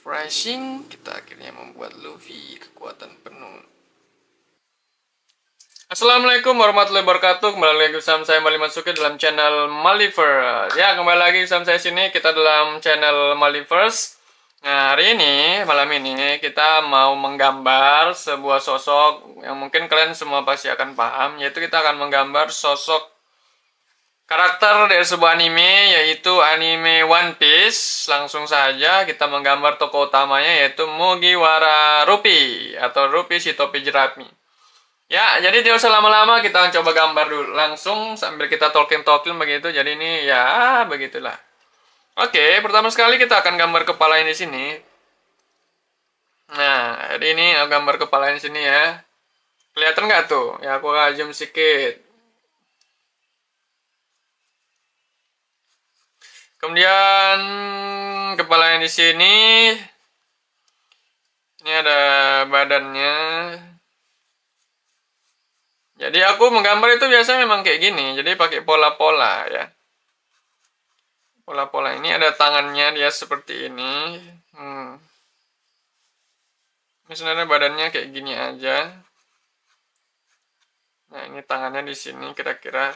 refreshing, kita akhirnya membuat Luffy kekuatan penuh. Assalamualaikum warahmatullahi wabarakatuh. Kembali lagi bersama saya Mali Masuki dalam channel Maliverse. Ya, kembali lagi bersama saya sini. Kita dalam channel Maliverse. Nah, hari ini, malam ini kita mau menggambar sebuah sosok yang mungkin kalian semua pasti akan paham, yaitu kita akan menggambar sosok karakter dari sebuah anime, yaitu anime One Piece. Langsung saja kita menggambar tokoh utamanya, yaitu Mugiwara Ruffy atau Ruffy si topi jerami. Ya, jadi tidak usah lama-lama, kita akan coba gambar dulu langsung sambil kita talking-talking begitu. Jadi ini ya begitulah. Oke, pertama sekali kita akan gambar kepala ini di sini. Nah, jadi ini gambar kepala di sini ya. Kelihatan nggak tuh? Ya, aku akan zoom sedikit. Kemudian kepala yang di sini. Ini ada badannya. Jadi aku menggambar itu biasanya memang kayak gini. Jadi pakai pola-pola ya. Pola-pola ini ada tangannya, dia seperti ini. Ini sebenarnya badannya kayak gini aja. Nah, ini tangannya di sini kira-kira.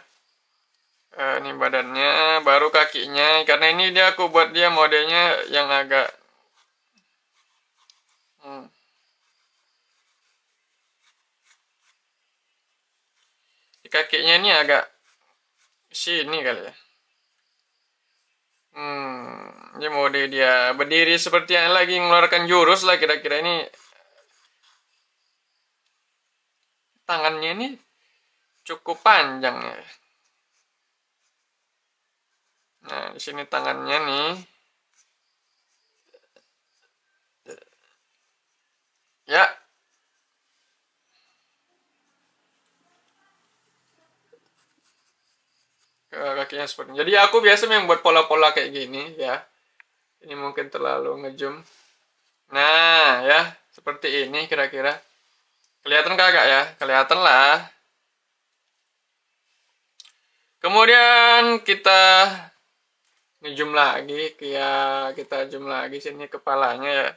Ini badannya, baru kakinya. Karena ini aku buat dia modelnya yang agak kakinya ini agak sini kali ya. Ini mode dia berdiri seperti yang lagi mengeluarkan jurus lah kira-kira. Ini tangannya ini cukup panjang ya. Nah, di sini tangannya nih. Ya. Kakinya seperti ini. Jadi aku biasa membuat pola-pola kayak gini ya. Ini mungkin terlalu ngezoom. Nah, ya, seperti ini kira-kira. Kelihatan kagak ya? Kelihatan lah. Kemudian kita ngezoom lagi, kita zoom lagi sini kepalanya ya.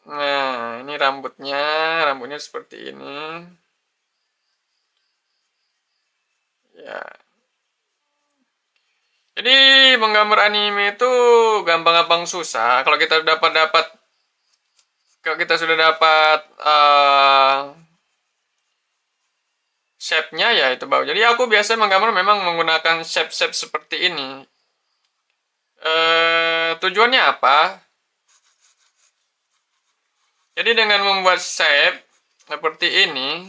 Nah, ini rambutnya seperti ini. Ya. Jadi menggambar anime itu gampang-gampang susah. Kalau kita sudah dapat shape-nya ya itu baru. Jadi aku biasa menggambar memang menggunakan shape-shape seperti ini. Tujuannya apa? Jadi dengan membuat shape seperti ini,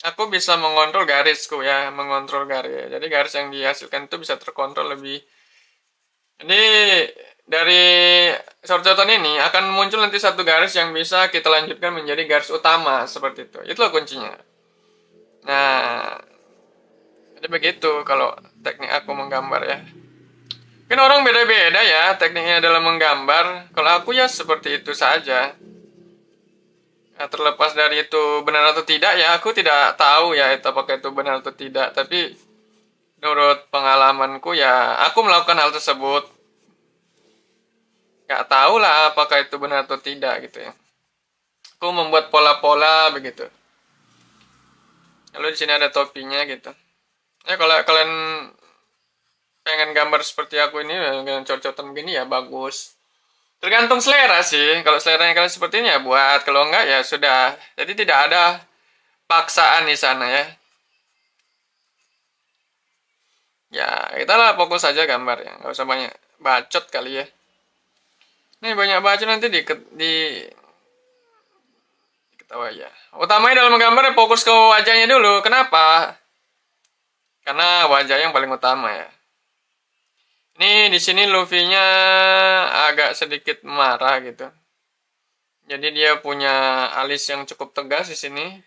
aku bisa mengontrol garisku ya, mengontrol garis. Jadi garis yang dihasilkan itu bisa terkontrol lebih. Jadi dari short-shortan ini akan muncul nanti satu garis yang bisa kita lanjutkan menjadi garis utama seperti itu. Itulah kuncinya. Nah, jadi begitu kalau teknik aku menggambar ya. Mungkin orang beda-beda ya tekniknya dalam menggambar. Kalau aku ya seperti itu saja. Nah, terlepas dari itu benar atau tidak ya, aku tidak tahu ya itu apakah itu benar atau tidak. Tapi menurut pengalamanku ya, aku melakukan hal tersebut. Gak tahu lah apakah itu benar atau tidak gitu ya. Aku membuat pola-pola begitu. Lalu di sini ada topinya gitu. Ya kalau kalian pengen gambar seperti aku ini dengan cocok-cocokan begini ya bagus. Tergantung selera sih. Kalau seleranya kalian seperti ini ya buat. Kalau enggak ya sudah. Jadi tidak ada paksaan di sana ya. Ya kita lah fokus saja gambar ya. Nggak usah banyak bacot kali ya. Ini banyak bacot nanti ketawa ya. Utamanya dalam menggambar fokus ke wajahnya dulu. Kenapa? Karena wajah yang paling utama ya. Ini di sini Luffy-nya agak sedikit marah gitu. Jadi dia punya alis yang cukup tegas di sini.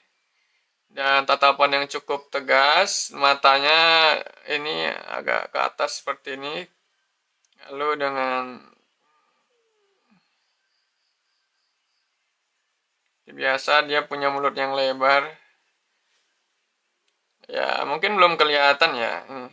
Dan tatapan yang cukup tegas, matanya ini agak ke atas seperti ini. Lalu dengan biasa dia punya mulut yang lebar. Ya, mungkin belum kelihatan ya. Ini.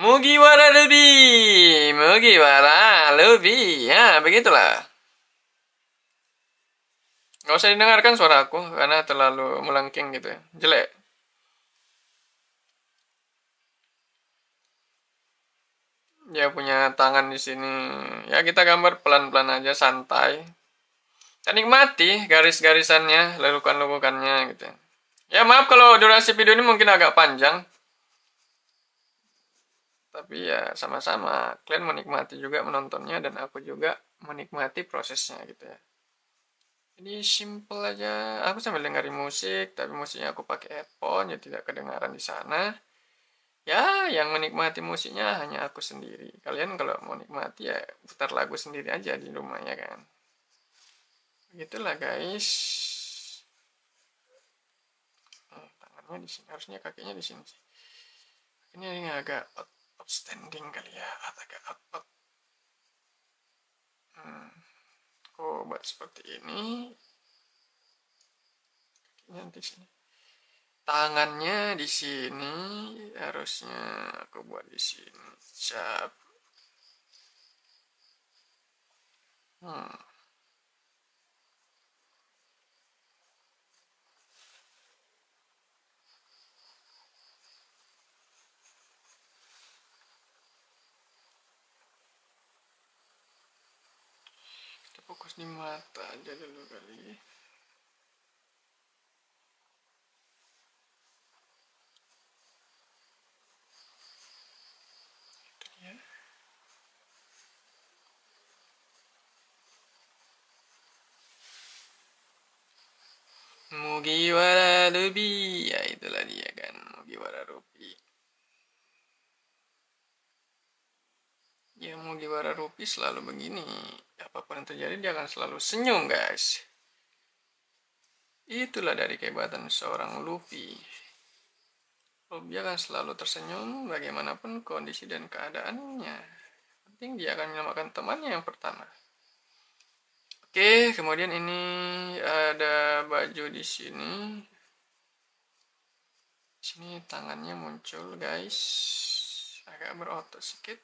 Mugiwara lebih, Mugiwara lebih, ya begitulah. Gak usah didengarkan suara aku karena terlalu melengking gitu ya, jelek. Dia punya tangan di sini. Ya kita gambar pelan-pelan aja, santai. Dan nikmati garis-garisannya, lekukan-lekukannya gitu. Ya maaf kalau durasi video ini mungkin agak panjang. Tapi ya sama-sama, kalian menikmati juga menontonnya dan aku juga menikmati prosesnya gitu ya. Ini simple aja, aku sambil dengerin musik, tapi musiknya aku pakai headphone, jadi tidak kedengaran di sana. Ya, yang menikmati musiknya hanya aku sendiri. Kalian kalau mau nikmati ya putar lagu sendiri aja di rumah ya kan. Begitulah guys. Tangannya di sini, harusnya kakinya di sini sih. Ini agak outstanding kali ya, agak out. Aku buat seperti ini. Kakinya di sini. Tangannya di sini, harusnya aku buat di sini. Cap. Kita fokus di mata aja dulu kali. Itu dia. Mugiwara lebih, ya itulah dia kan, Mugiwara Rupi. Ya Mugiwara Rupi selalu begini, apapun yang terjadi dia akan selalu senyum guys. Itulah dari kehebatan seorang Luffy. Luffy akan selalu tersenyum bagaimanapun kondisi dan keadaannya. Penting dia akan menyelamatkan temannya yang pertama. Oke, kemudian ini ada baju di sini. Sini tangannya muncul guys, agak berotot sedikit.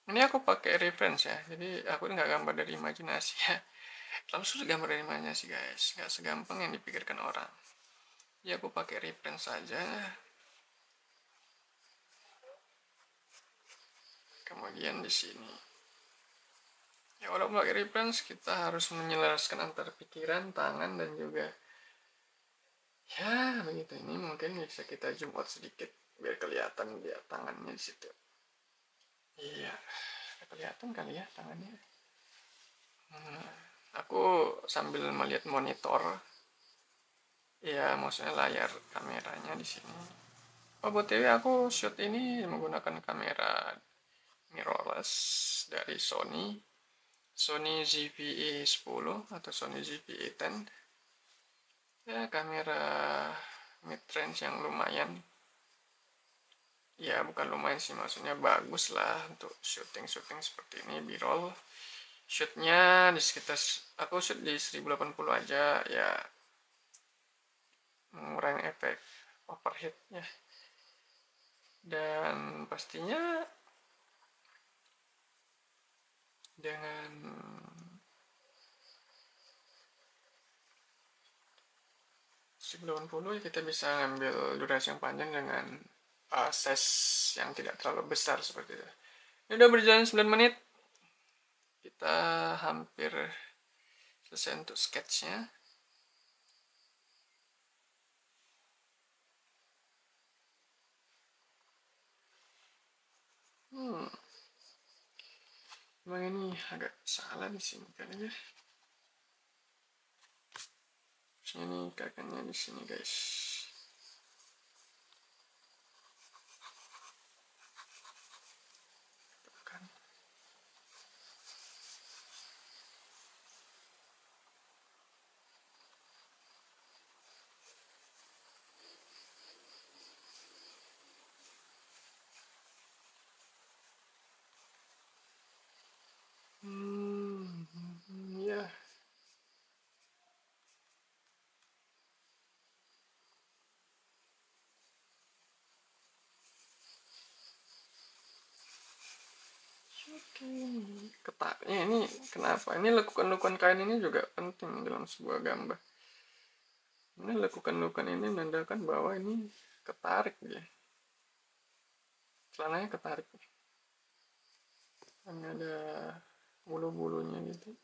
Ini aku pakai reference ya, jadi aku nggak gambar dari imajinasi ya. Terlalu sulit gambar dari imajinasi guys, nggak segampang yang dipikirkan orang. Ya aku pakai reference saja. Kemudian di sini. Ya walaupun pakai reference, kita harus menyelaraskan antara pikiran, tangan, dan juga ya begitu. Ini mungkin bisa kita zoom out sedikit biar kelihatan dia tangannya di situ. Iya, kelihatan kali ya tangannya. Aku sambil melihat monitor. Ya, maksudnya layar kameranya di sini. Oh, BTW aku shoot ini menggunakan kamera mirrorless dari Sony. Sony ZV-E10 atau Sony ZV-E10. Ya, kamera mid-range yang lumayan. Ya, bukan lumayan sih, maksudnya bagus lah untuk syuting-syuting seperti ini, B-roll. Shootnya di sekitar, aku shoot di 1080 aja, ya mengurangi efek overheatnya. Dan pastinya dengan sebelum 80 kita bisa ngambil durasi yang panjang dengan size yang tidak terlalu besar seperti itu. Ini udah berjalan 9 menit. Kita hampir selesai untuk sketchnya. Emang ini agak salah di sini kayaknya. Ini kakaknya di sini guys. Tekan. Ya. Ketaknya ini kenapa? Ini lekukan-lekukan kain ini juga penting dalam sebuah gambar. Ini lekukan-lekukan ini menandakan bahwa ini ketarik dia. Celananya ketarik. Ini ada bulu-bulunya gitu.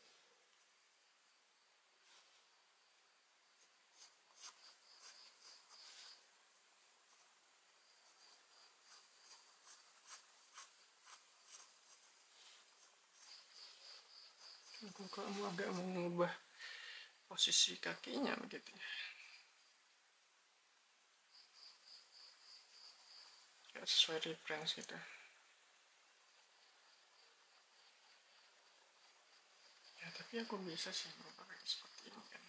Kamu agak mengubah posisi kakinya begitu ya. Gak sesuai reference gitu. Ya tapi aku bisa sih merubah seperti ini kan.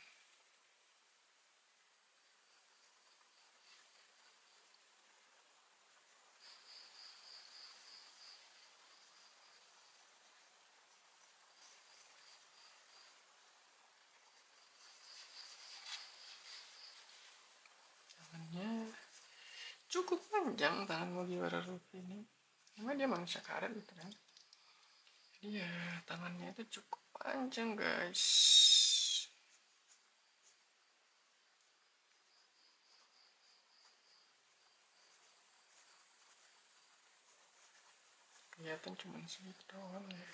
Tangannya cukup panjang tangan Mugiwara Luffy ini. Cuma dia manusia karet gitu kan. Jadi ya tangannya itu cukup panjang guys. Kelihatan cuma segitu doang ya.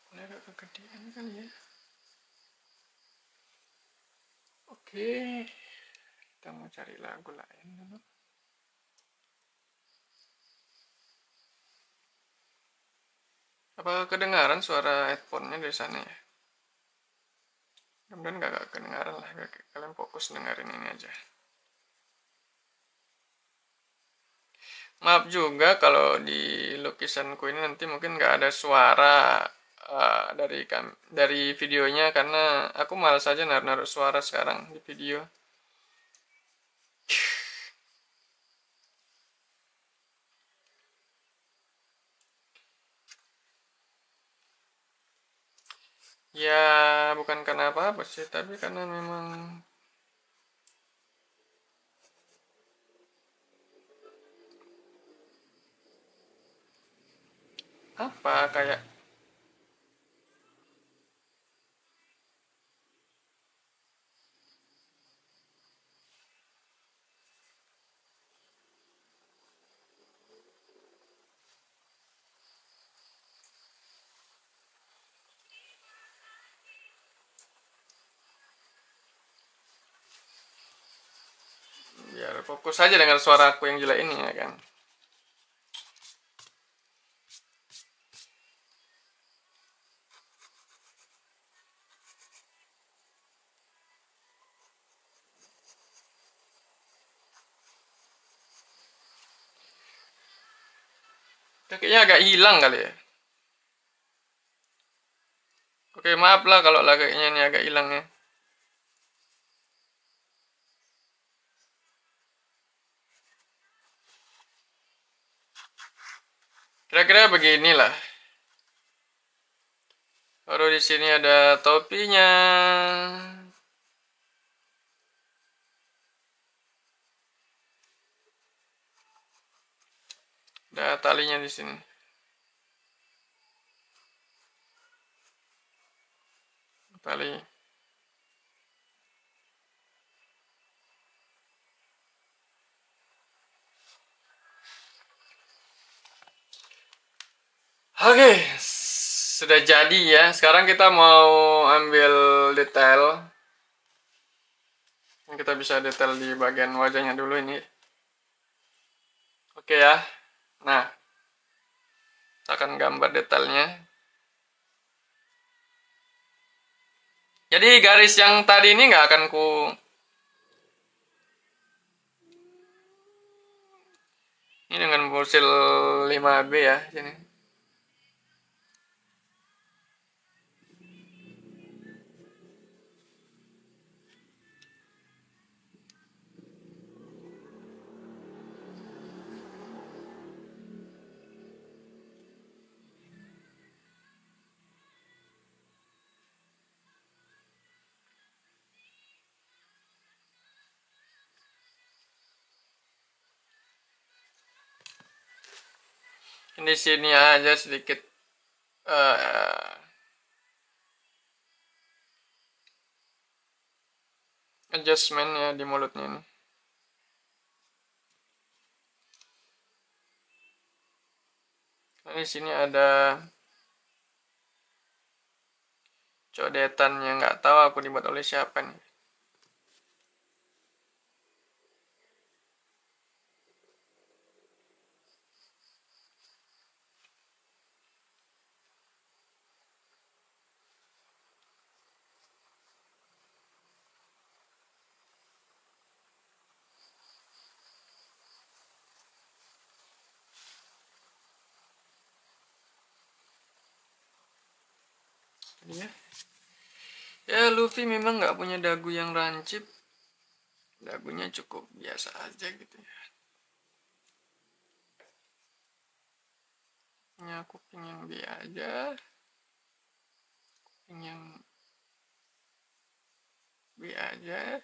Ini agak kegedean kali ya. Oke, kita mau cari lagu lain dulu. Apa kedengaran suara headphone-nya dari sana ya? Kemudian gak kedengaran lah, kalian fokus dengerin ini aja. Maaf juga kalau di lukisanku ini nanti mungkin gak ada suara dari videonya, karena aku malas aja naruh suara sekarang di video. Ya bukan karena apa-apa sih, tapi karena memang apa kayak biar fokus aja dengan suara aku yang jelek ini ya kan. Kayaknya agak hilang kali ya. Oke, maaf lah kalau kayaknya ini agak hilang ya. Kira-kira beginilah. Baru di sini ada topinya. Ada talinya di sini. Tali. Oke, sudah jadi ya. Sekarang kita mau ambil detail. Kita bisa detail di bagian wajahnya dulu ini. Oke ya. Nah, kita akan gambar detailnya. Jadi garis yang tadi ini nggak akan ini dengan pensil 5B ya sini. Ini sini aja sedikit eh, adjustment ya di mulutnya ini. Nah, di sini ada codetan yang nggak tahu aku dibuat oleh siapa nih. Ya, ya Luffy memang nggak punya dagu yang rancip, dagunya cukup biasa aja gitu ya. Punya kuping yang B aja, kuping yang B aja,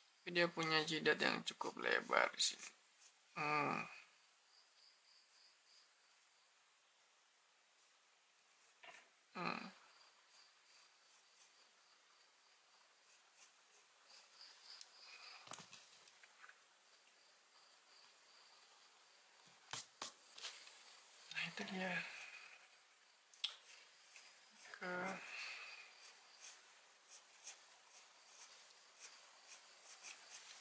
tapi dia punya jidat yang cukup lebar di sini. Hmm. Hmm. Nah itu dia. Ke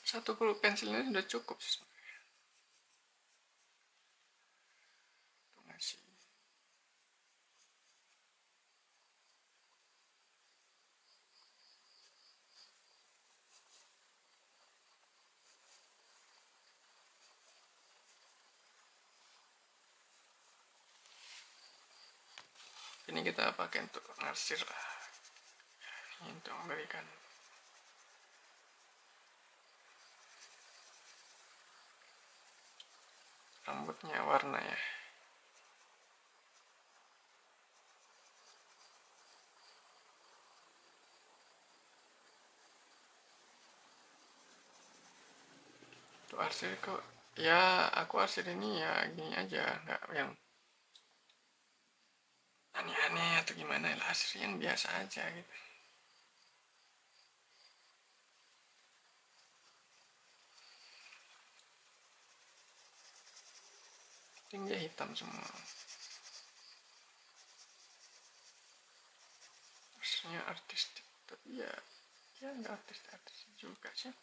satu pensilnya sudah cukup sih. Ngasih. Ini kita pakai untuk ngarsir lah. Ini untuk memberikan rambutnya warna ya. Untuk arsir kok ya aku arsir ini ya gini aja, nggak yang aneh-aneh atau gimana lah, arsir yang biasa aja gitu. Tinggi hitam semua. Arsirnya artistik tapi ya nggak artis juga sih.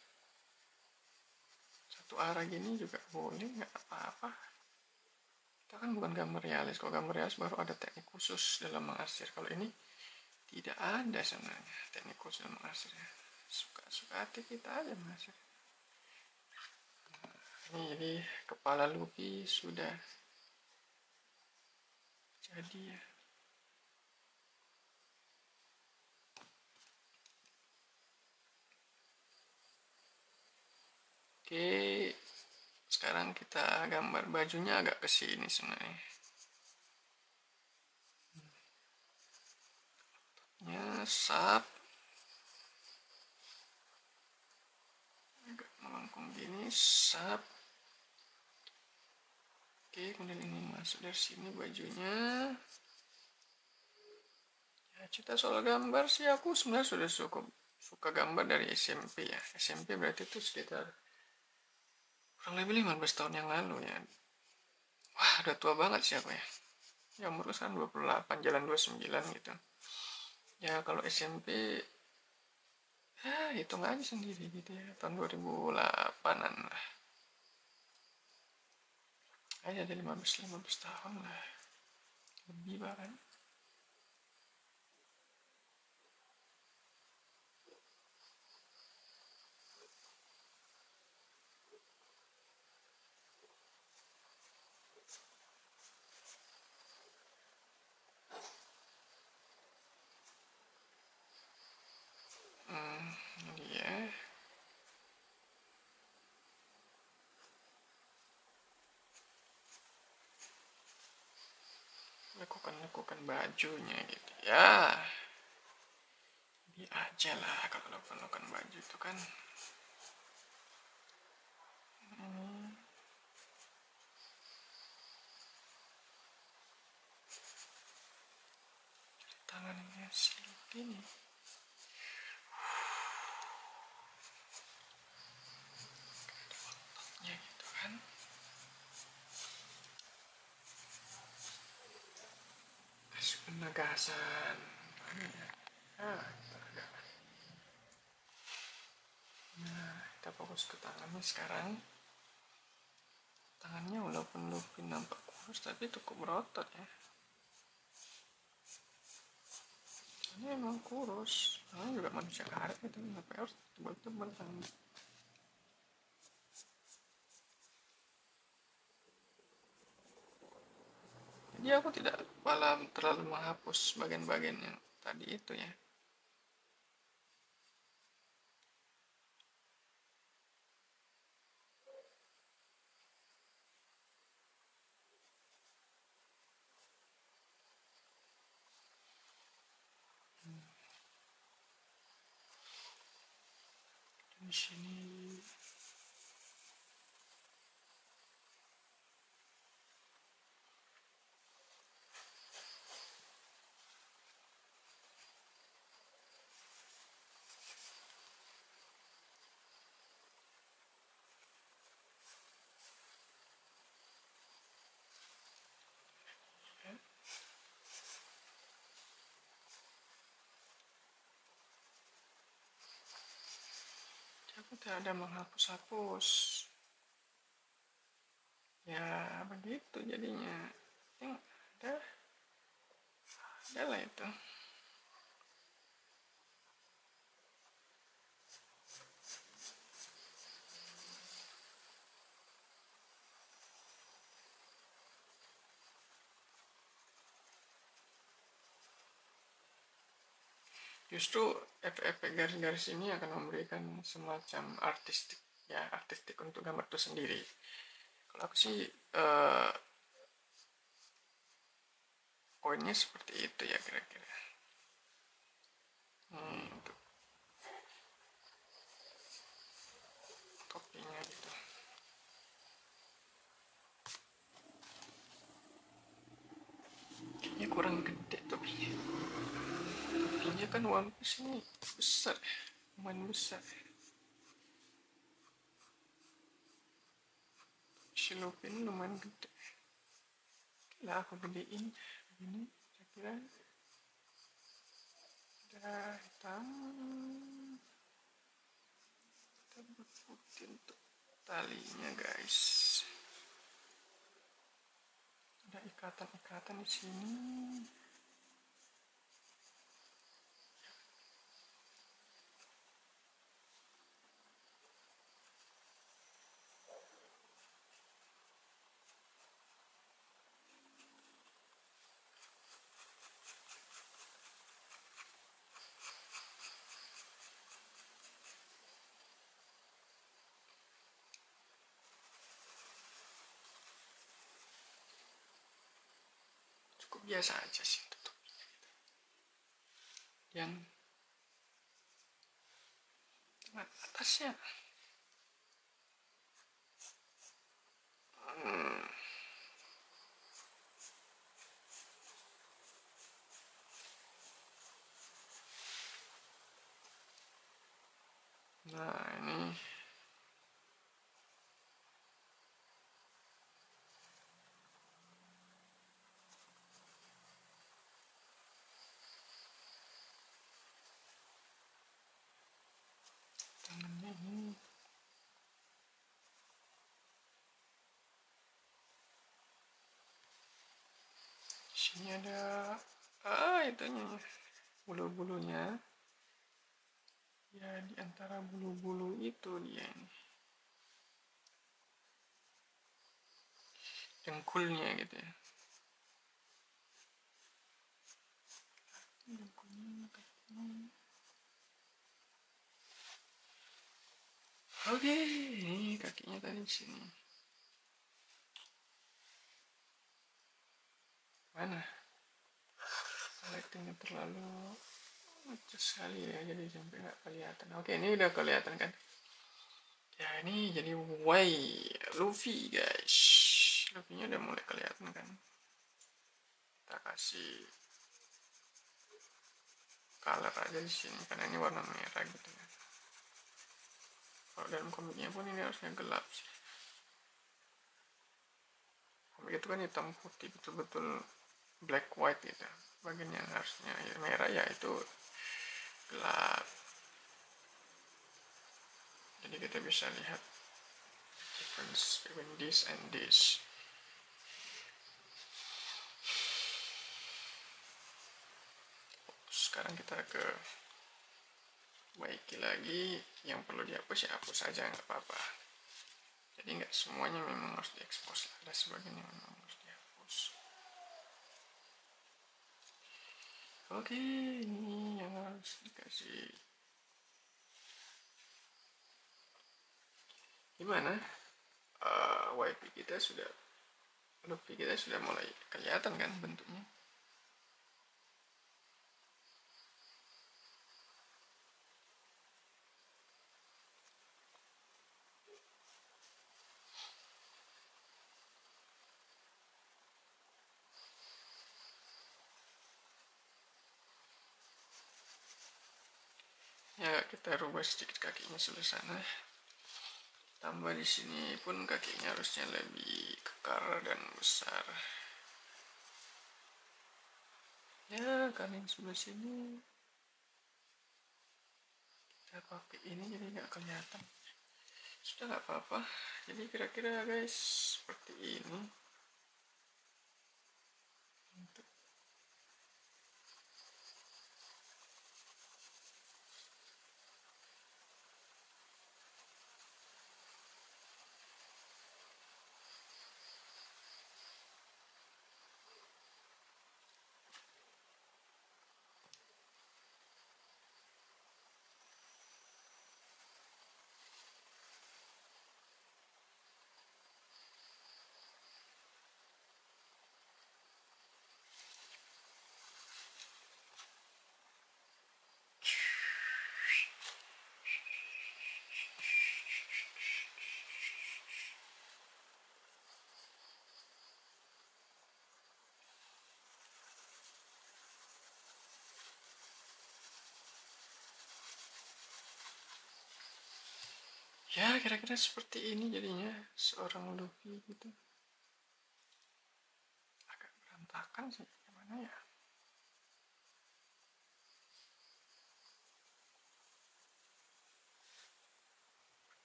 Satu arah gini juga boleh, nggak apa-apa. Kita kan bukan gambar realis. Kalau gambar realis baru ada teknik khusus dalam mengarsir. Kalau ini tidak ada sebenarnya teknik khusus dalam mengarsirnya. Suka-suka hati kita aja mengarsir. Ini jadi kepala Luffy sudah jadi ya. Oke, sekarang kita gambar bajunya agak ke sini sebenarnya. Ya, sap. Agak melengkung gini, sap. Oke, kemudian ini masuk dari sini bajunya. Ya, cerita soal gambar sih aku sebenarnya sudah cukup suka gambar dari SMP ya. SMP berarti itu sekitar kurang lebih 15 tahun yang lalu ya. Wah, udah tua banget sih aku ya. Ya umur sekarang 28, jalan 29 gitu. Ya kalau SMP, ya hitung aja sendiri gitu ya. Tahun 2008-an lah. Aja ada 15 tahun lah. Lebih bahkan. Ini dia. Lekukan bajunya gitu ya. Dia aja lah kalau lekukan baju itu kan. Ini ya gitu kan. Kasih penegasan. Nah, kita fokus ke tangannya sekarang. Tangannya walaupun Luffy nampak kurus tapi cukup berotot ya. Ini emang kurus. Namanya juga manusia karet gitu, kenapa harus tebal-tebal tangannya. Jadi aku tidak terlalu menghapus bagian-bagian yang tadi itu ya. Di sini aku tidak ada menghapus-hapus. Ya begitu jadinya. Yang ada lah itu. Justru efek-efek garis-garis ini akan memberikan semacam artistik untuk gambar itu sendiri. Kalau aku sih poinnya seperti itu ya kira-kira. Untuk topinya gitu. Kayaknya kurang gede topinya. Topinya kan One Piece ini besar, lumayan besar. Si Luffy ini lumayan gede. Lah aku gedein ini kira-kira udah hitam. Kita berputih untuk talinya guys. Ada ikatan-ikatan di sini. Cukup biasa aja sih tutupnya gitu. Yang atasnya nah ini tangannya ini sini ada itunya bulu-bulunya ya, di antara bulu-bulu itu dia ini dengkulnya gitu ya. Oke, ini kakinya tadi di sini. Mana? Lightingnya terlalu ngecas sekali ya, jadi sampai nggak kelihatan. Oke, ini udah kelihatan kan? Ya ini jadi Luffy guys. Luffy-nya udah mulai kelihatan kan? Kita kasih color aja di sini karena ini warna merah gitu ya. Kalau dalam komiknya pun ini harusnya gelap sih. Komik itu kan hitam putih, betul-betul black white gitu. Bagian yang harusnya merah ya itu gelap. Jadi kita bisa lihat difference between this and this. Sekarang kita ke baiki lagi, yang perlu dihapus ya hapus saja, nggak apa-apa. Jadi nggak semuanya memang harus diekspos, ada sebagian yang memang harus dihapus. Oke, ini yang harus dikasih. Gimana? WiFi kita sudah, Luffy kita sudah mulai kelihatan kan bentuknya. Ya, kita rubah sedikit kakinya sebelah sana. Tambah di sini pun kakinya harusnya lebih kekar dan besar. Ya, karena yang sebelah sini kita pakai ini jadi nggak kelihatan. Sudah nggak apa-apa. Jadi kira-kira guys seperti ini. Ya, kira-kira seperti ini jadinya seorang Luffy gitu. Agak berantakan sih, gimana ya?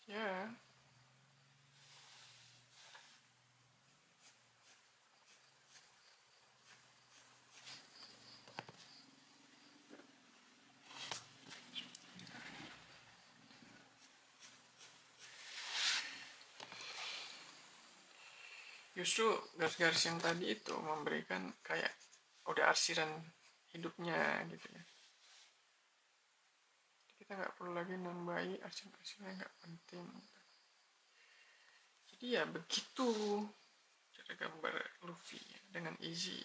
Ya. Justru garis-garis yang tadi itu memberikan kayak udah arsiran hidupnya gitu ya. Kita nggak perlu lagi nambahi arsiran-arsiran yang nggak penting. Jadi ya begitu cara gambar Luffy dengan easy.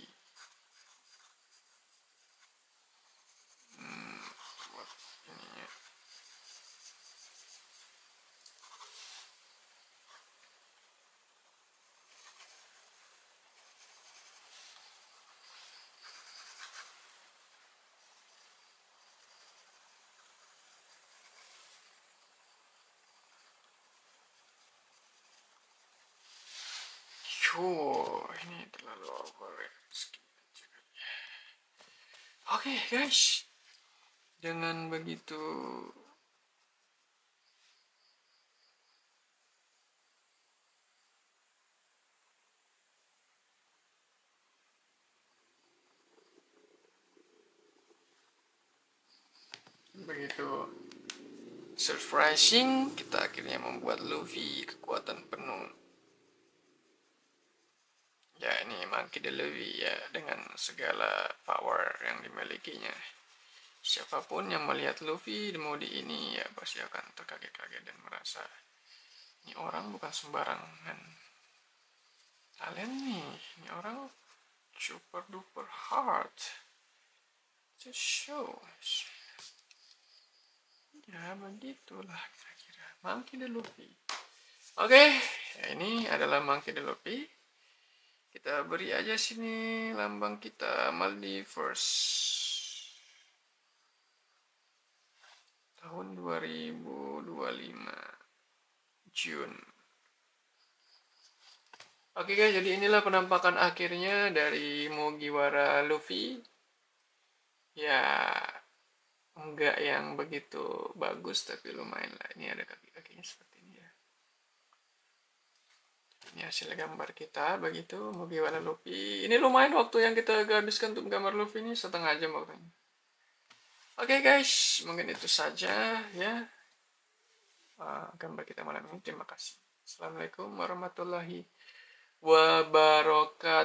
Buat ininya. Ini terlalu over. Oke guys, dengan begitu surprising, kita akhirnya membuat Luffy kekuatan penuh. Ya, ini Monkey D. Luffy ya, dengan segala power yang dimilikinya. Siapapun yang melihat Luffy di mode ini ya pasti akan terkaget-kaget dan merasa ini orang bukan sembarangan. Kalian nih, ini orang super duper hard. Just show. Ya begitulah kira-kira Monkey D. Luffy. Oke, ya ini adalah Monkey D. Luffy. Kita beri aja sini lambang kita Maldives. tahun 2025 June. Oke guys, jadi inilah penampakan akhirnya dari Mugiwara Luffy. Ya, enggak yang begitu bagus, tapi lumayan lah. Ini ada kaki-kakinya seperti ini ya. Ini hasil gambar kita, begitu Mugiwara Luffy. Ini lumayan waktu yang kita habiskan untuk gambar Luffy ini, setengah jam waktunya. Oke guys, mungkin itu saja ya gambar kita malam ini. Terima kasih. Assalamualaikum warahmatullahi wabarakatuh.